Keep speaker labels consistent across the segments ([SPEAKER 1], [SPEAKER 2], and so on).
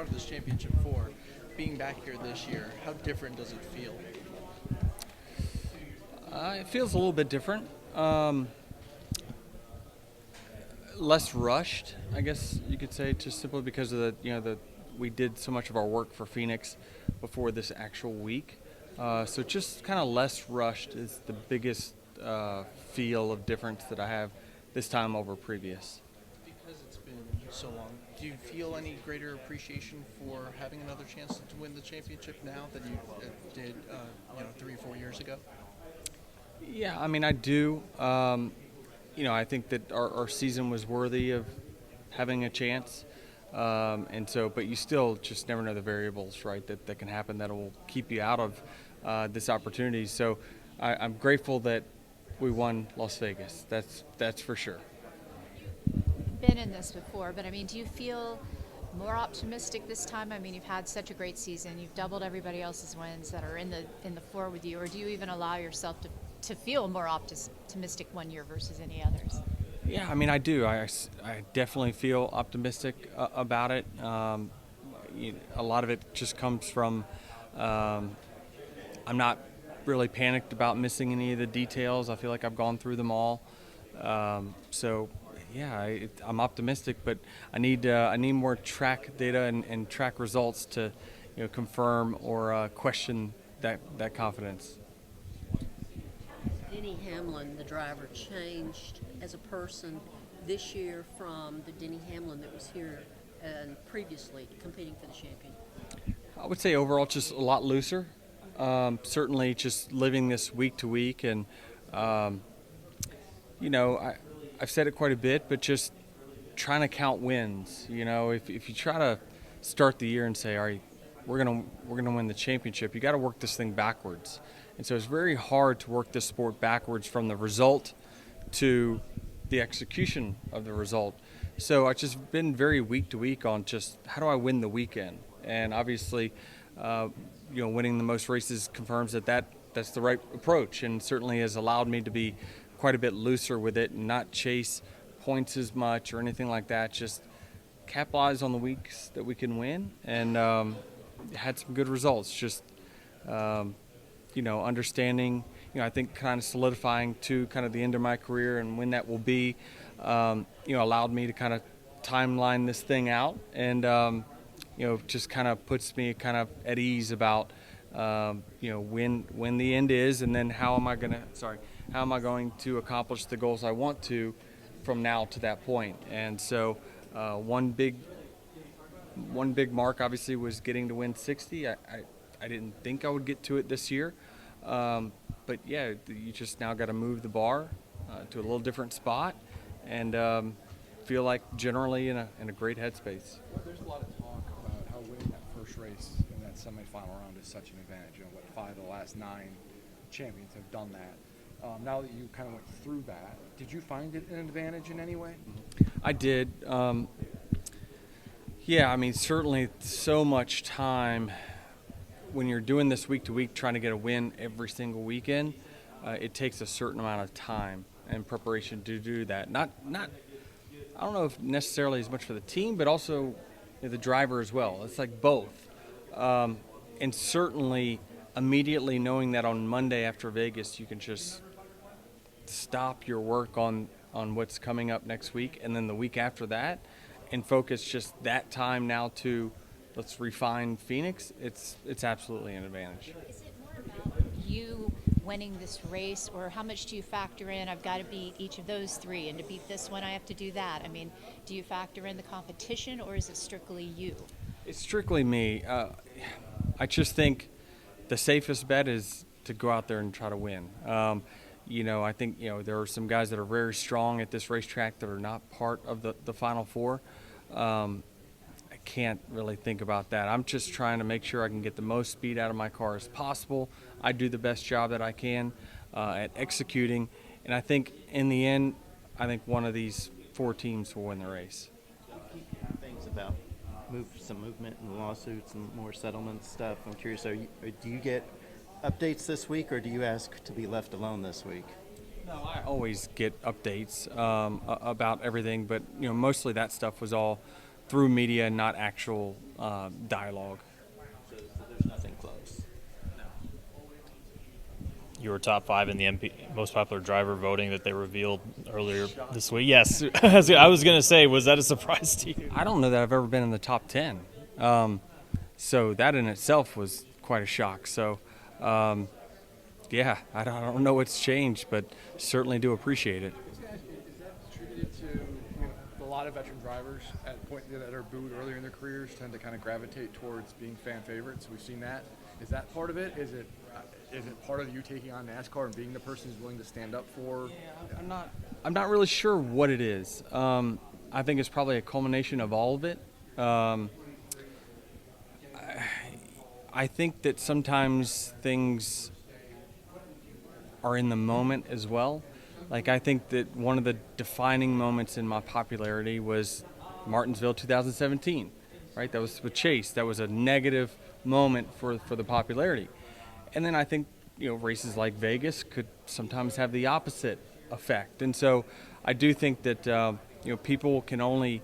[SPEAKER 1] part of this championship for. Being back here this year, how different does it feel?
[SPEAKER 2] It feels a little bit different. Less rushed, I guess you could say, just simply because of we did so much of our work for Phoenix before this actual week. So just kind of less rushed is the biggest feel of difference that I have this time over previous.
[SPEAKER 1] Because it's been so long, do you feel any greater appreciation for having another chance to win the championship now than you did, 3 or 4 years ago?
[SPEAKER 2] Yeah, I mean, I do. I think that our season was worthy of having a chance. But you still just never know the variables, right, that can happen that will keep you out of this opportunity. So I'm grateful that we won Las Vegas. That's for sure.
[SPEAKER 3] Been in this before, but I mean, do you feel more optimistic this time? I mean, you've had such a great season. You've doubled everybody else's wins that are in the four with you, or do you even allow yourself to feel more optimistic one year versus any others?
[SPEAKER 2] Yeah, I mean, I do. I definitely feel optimistic about it. A lot of it just comes from I'm not really panicked about missing any of the details. I feel like I've gone through them all. I'm optimistic, but I need more track data and track results to confirm or question that confidence.
[SPEAKER 4] Denny Hamlin, the driver, changed as a person this year from the Denny Hamlin that was here and previously competing for the champion?
[SPEAKER 2] I would say overall just a lot looser. Certainly just living this week to week, and I've said it quite a bit, but just trying to count wins. If you try to start the year and say, all right, we're gonna win the championship, you got to work this thing backwards. And so it's very hard to work this sport backwards from the result to the execution of the result. So I've just been very week to week on just how do I win the weekend. And obviously, winning the most races confirms that's the right approach, and certainly has allowed me to be quite a bit looser with it and not chase points as much or anything like that. Just capitalize on the weeks that we can win, and had some good results. Just understanding, I think kind of solidifying to kind of the end of my career and when that will be, allowed me to kind of timeline this thing out, and just kind of puts me kind of at ease about when the end is, and then how am I going to accomplish the goals I want to from now to that point. And so one big mark obviously was getting to win 60. I didn't think I would get to it this year, but yeah, you just now got to move the bar to a little different spot, and feel like generally in a great headspace.
[SPEAKER 5] There's a lot of talk about how winning that first race in that semifinal round is such an advantage. 5 of the last 9 champions have done that. Now that you kind of went through that, did you find it an advantage in any way?
[SPEAKER 2] I did. Certainly so much time when you're doing this week to week, trying to get a win every single weekend. It takes a certain amount of time and preparation to do that. Not I don't know if necessarily as much for the team, but also the driver as well. It's like both. And certainly immediately knowing that on Monday after Vegas, you can just stop your work on what's coming up next week, and then the week after that, and focus just that time now to let's refine Phoenix. It's absolutely an advantage.
[SPEAKER 3] Is it more about you winning this race, or how much do you factor in, I've got to beat each of those 3, and to beat this one I have to do that? I mean, do you factor in the competition, or is it strictly you?
[SPEAKER 2] It's strictly me. I just think the safest bet is to go out there and try to win. I think there are some guys that are very strong at this racetrack that are not part of the Final Four. I can't really think about that. I'm just trying to make sure I can get the most speed out of my car as possible. I do the best job that I can at executing, and I think in the end, one of these 4 teams will win the race.
[SPEAKER 6] Things about some movement and lawsuits and more settlement stuff. I'm curious, do you get updates this week, or do you ask to be left alone this week?
[SPEAKER 2] No, I always get updates about everything, but mostly that stuff was all through media, not actual dialogue.
[SPEAKER 6] So there's nothing close.
[SPEAKER 7] You were top 5 in the most popular driver voting that they revealed earlier this week. Yes, I was going to say, was that a surprise to you?
[SPEAKER 2] I don't know that I've ever been in the top 10. So that in itself was quite a shock. So, yeah, I don't know what's changed, but certainly do appreciate it.
[SPEAKER 5] Is that attributed to a lot of veteran drivers at the point that are booed earlier in their careers tend to kind of gravitate towards being fan favorites? We've seen that. Is that part of it? Is it part of you taking on NASCAR and being the person who's willing to stand up for?
[SPEAKER 2] I'm not really sure what it is. I think it's probably a culmination of all of it. I think that sometimes things are in the moment as well. Like, I think that one of the defining moments in my popularity was Martinsville 2017, right? That was with Chase. That was a negative moment for the popularity. And then I think, races like Vegas could sometimes have the opposite effect. And so I do think that, people can only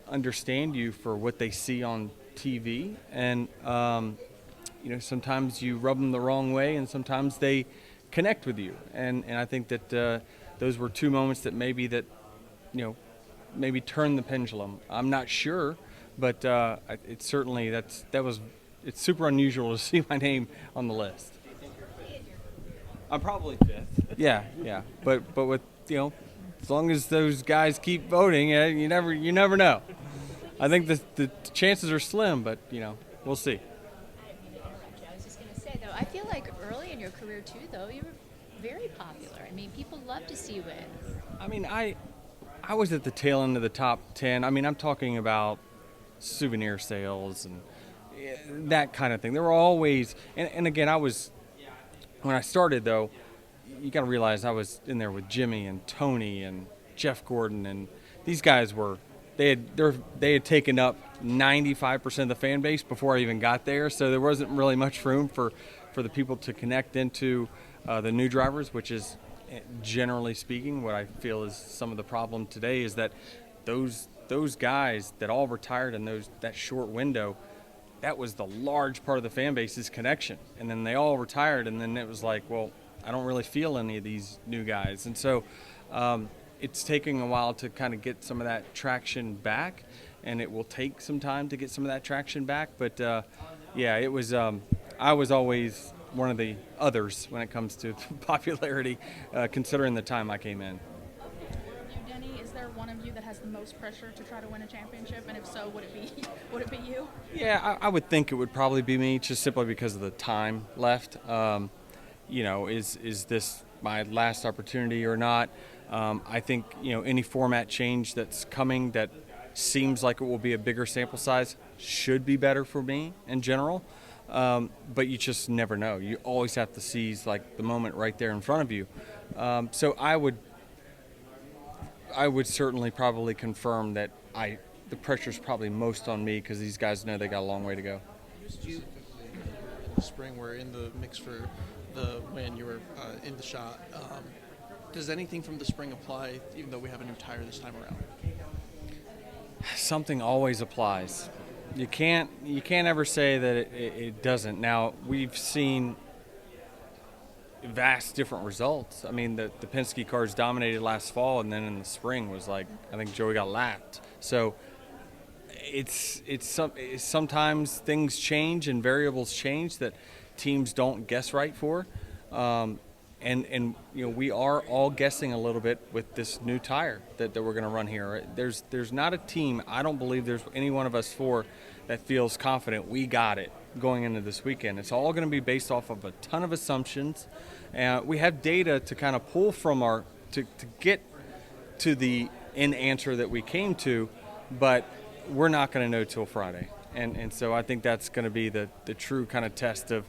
[SPEAKER 2] understand you for what they see on TV. And, sometimes you rub them the wrong way and sometimes they connect with you. And I think that those were two moments that maybe turned the pendulum. I'm not sure, but it's certainly, it's super unusual to see my name on the list. I'm probably 5th. Yeah. But with, as long as those guys keep voting, you never know. I think the chances are slim, but, we'll see.
[SPEAKER 3] I was just going to say, though, I feel like early in your career, too, though, you were very popular. I mean, people love to see you win.
[SPEAKER 2] I mean, I was at the tail end of the top 10. I mean, I'm talking about souvenir sales and that kind of thing. There were always, and again, when I started, though, you got to realize I was in there with Jimmy and Tony and Jeff Gordon, and these guys they had taken up 95% of the fan base before I even got there, so there wasn't really much room for the people to connect into the new drivers, which is, generally speaking, what I feel is some of the problem today is that those guys that all retired in that short window, that was the large part of the fan base's connection. And then they all retired, and then it was like, well, I don't really feel any of these new guys. And so it's taking a while to kind of get some of that traction back, and it will take some time to get some of that traction back. But, yeah, it was I was always one of the others when it comes to popularity, considering the time I came in.
[SPEAKER 8] You, Denny, is there one of you that has the most pressure to try to win a championship? And if so, would it be you?
[SPEAKER 2] Yeah, I would think it would probably be me, just simply because of the time left. Is this my last opportunity or not? I think, any format change that's coming that seems like it will be a bigger sample size should be better for me in general. But you just never know. You always have to seize like the moment right there in front of you. So I would certainly probably confirm that the pressure's probably most on me because these guys know they got a long way to go.
[SPEAKER 1] In the spring, we're in the mix for the win. You were in the shot. Does anything from the spring apply, even though we have a new tire this time around?
[SPEAKER 2] Something always applies. You can't ever say that it doesn't. Now, we've seen vast different results. I mean, the Penske cars dominated last fall, and then in the spring was like, I think Joey got lapped. So it's sometimes things change and variables change that teams don't guess right for. And we are all guessing a little bit with this new tire that we're going to run here. There's not a team, I don't believe there's any one of us four that feels confident we got it going into this weekend. It's all going to be based off of a ton of assumptions. We have data to kind of pull from to get to the end answer that we came to, but we're not going to know till Friday. And so I think that's going to be the true kind of test of,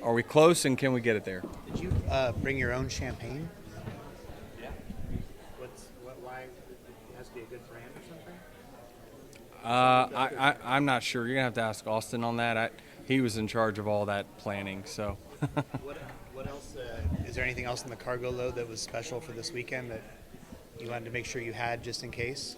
[SPEAKER 2] are we close and can we get it there?
[SPEAKER 9] Did you bring your own champagne?
[SPEAKER 6] Yeah.
[SPEAKER 9] Why? It has to be a good brand or something?
[SPEAKER 2] I'm not sure. You're going to have to ask Austin on that. He was in charge of all that planning. So.
[SPEAKER 9] What else? Is there anything else in the cargo load that was special for this weekend that you wanted to make sure you had just in case?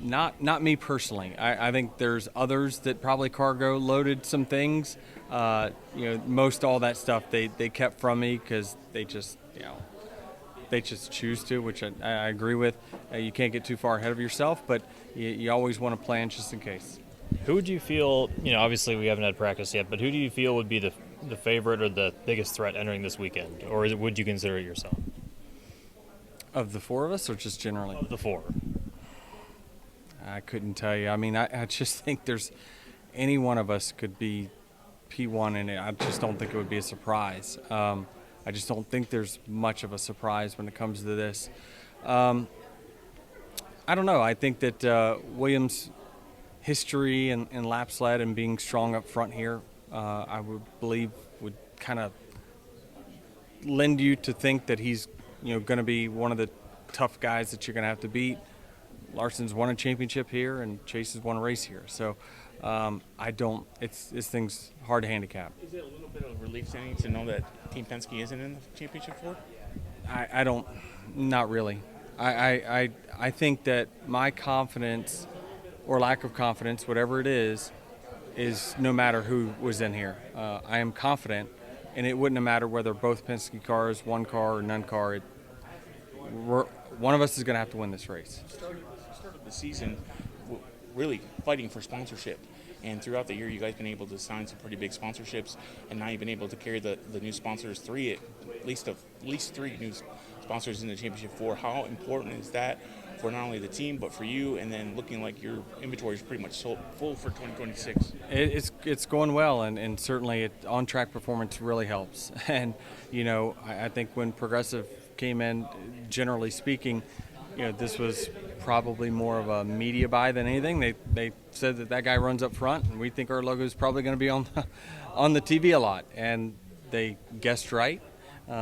[SPEAKER 2] Not me personally. I think there's others that probably cargo loaded some things. Most all that stuff they kept from me because they just choose to, which I agree with. You can't get too far ahead of yourself, but you always want to plan just in case.
[SPEAKER 7] Who would you feel, obviously we haven't had practice yet, but who do you feel would be the favorite or the biggest threat entering this weekend? Or would you consider it yourself?
[SPEAKER 2] Of the four of us, or just generally?
[SPEAKER 7] Of the four.
[SPEAKER 2] I couldn't tell you. I mean, I just think there's any one of us could be P1 in it. I just don't think it would be a surprise. I just don't think there's much of a surprise when it comes to this. I don't know. I think that Williams' history and lap sled and being strong up front here, I would believe would kind of lend you to think that he's going to be one of the tough guys that you're going to have to beat. Larson's won a championship here, and Chase has won a race here. So this thing's hard to handicap.
[SPEAKER 10] Is it a little bit of relief, Denny, to know that Team Penske isn't in the championship for?
[SPEAKER 2] I don't, not really. I think that my confidence or lack of confidence, whatever it is no matter who was in here. I am confident, and it wouldn't have mattered whether both Penske cars, one car or none car. One of us is going to have to win this race.
[SPEAKER 10] Started the season really fighting for sponsorship, and throughout the year you guys been able to sign some pretty big sponsorships, and now you've been able to carry the new sponsors, at least three new sponsors in the championship four. How important is that for not only the team but for you, and then looking like your inventory is pretty much full for 2026?
[SPEAKER 2] It's going well, and certainly on-track performance really helps. And I think when Progressive came in, generally speaking, this was probably more of a media buy than anything. They said that guy runs up front, and we think our logo is probably going to be on the TV a lot, and they guessed right. I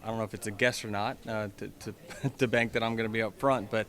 [SPEAKER 2] don't know if it's a guess or not to bank that I'm going to be up front, but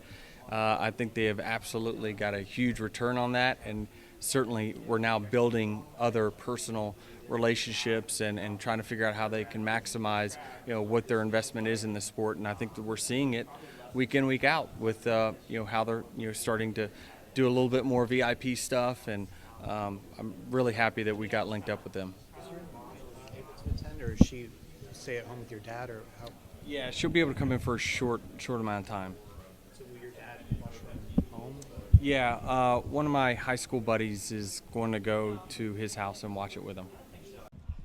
[SPEAKER 2] I think they have absolutely got a huge return on that, and certainly we're now building other personal relationships and trying to figure out how they can maximize what their investment is in the sport. And I think that we're seeing it week in, week out with how they're starting to do a little bit more VIP stuff, and I'm really happy that we got linked up with them.
[SPEAKER 9] Is your mom able to attend, or is she stay at home with your dad, or how?
[SPEAKER 2] Yeah, she'll be able to come in for a short amount of time.
[SPEAKER 9] So will your dad watch from home?
[SPEAKER 2] Yeah, one of my high school buddies is going to go to his house and watch it with him.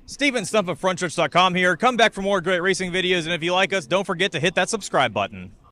[SPEAKER 11] Steven Stumpf of Frontstretch.com here. Come back for more great racing videos, and if you like us, don't forget to hit that subscribe button.